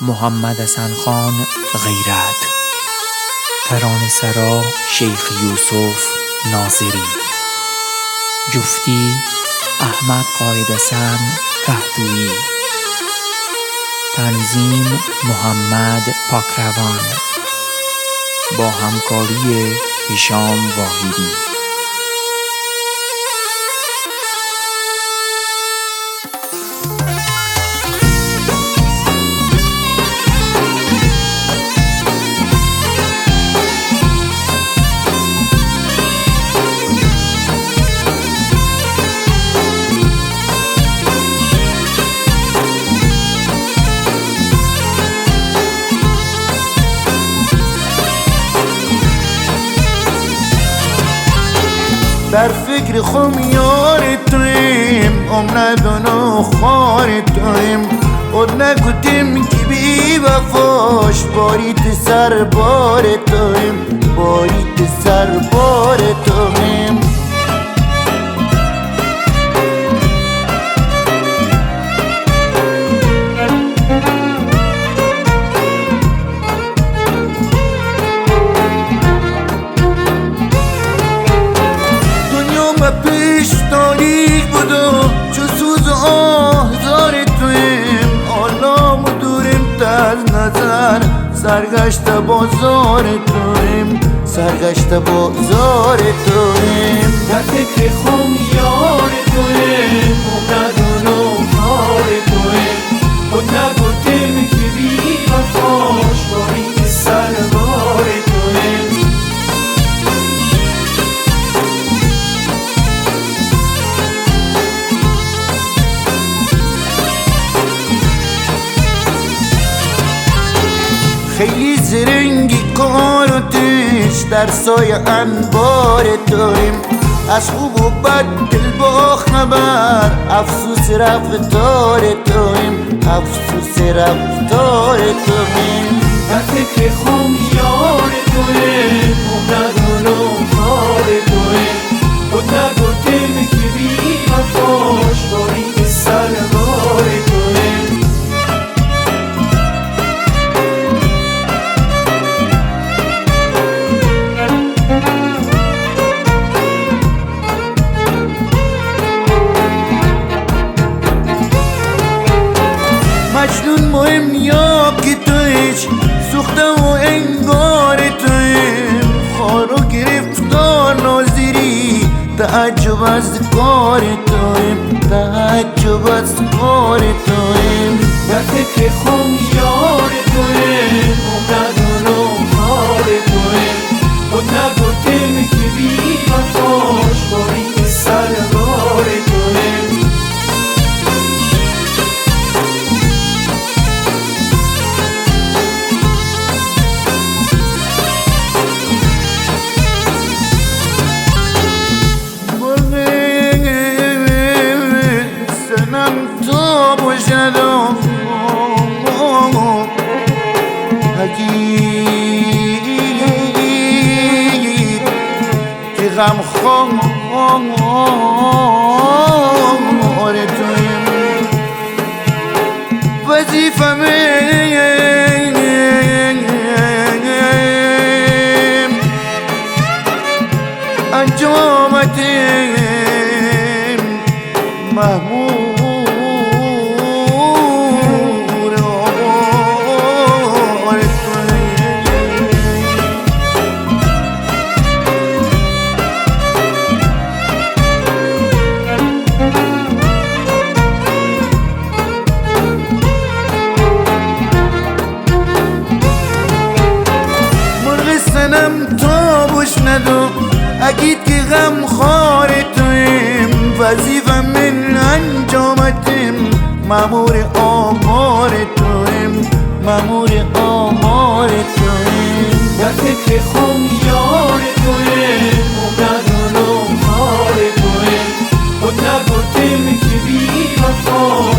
محمد حسن خان غیرت. ترانه سرا شیخ یوسف ناظری. جفتی احمد قائد حسن رهدویی. تنظیم محمد پاکروان با همکاری هشام واحدی. در فکر خمیار تویم، عمردن و خوار تویم. خود نگوتیم که بی وفاش باریت سر بار تویم، باریت سر بار تویم. پیش تاریک بود و چو سوز آهزار تویم. حالا مدوریم از نظر، سرگشت بازار تویم، سرگشت بازار تویم. در فکر خمیار تویم، ندون و کار تویم. خود نگوتیم که بی وفاش باریت سر بار تویم. خیلی زرنگی کار و تیش در سایه انبار تویم. از خوب و بد دل با خبر، افسوس رفتار تویم، افسوس رفتار تویم. در فکر خمیار تویم، ندون و کار تویم. خود نگوتیم که بی وفاش باریت سر بار تویم. مجنون مهم یا که تویش، سوخته و انگار تویم. خار و گرفتار ناظری، تعجب از کار تویم، تعجب از کار تویم. در فکر خمیار تویم، ندون و کار تویم. خود نگوتیم که بی وفاش باریت سر بار تویم. که غم خار تویم. وظیفمیم انجامتیم محمود. تابوش ندو اگید که غم خار تویم. وظیفه من انجامتیم، مامور آمار تویم، مامور آمار تویم. در فکر خمیار تویم، ندون و کار تویم. خود نگوتیم که بی وفا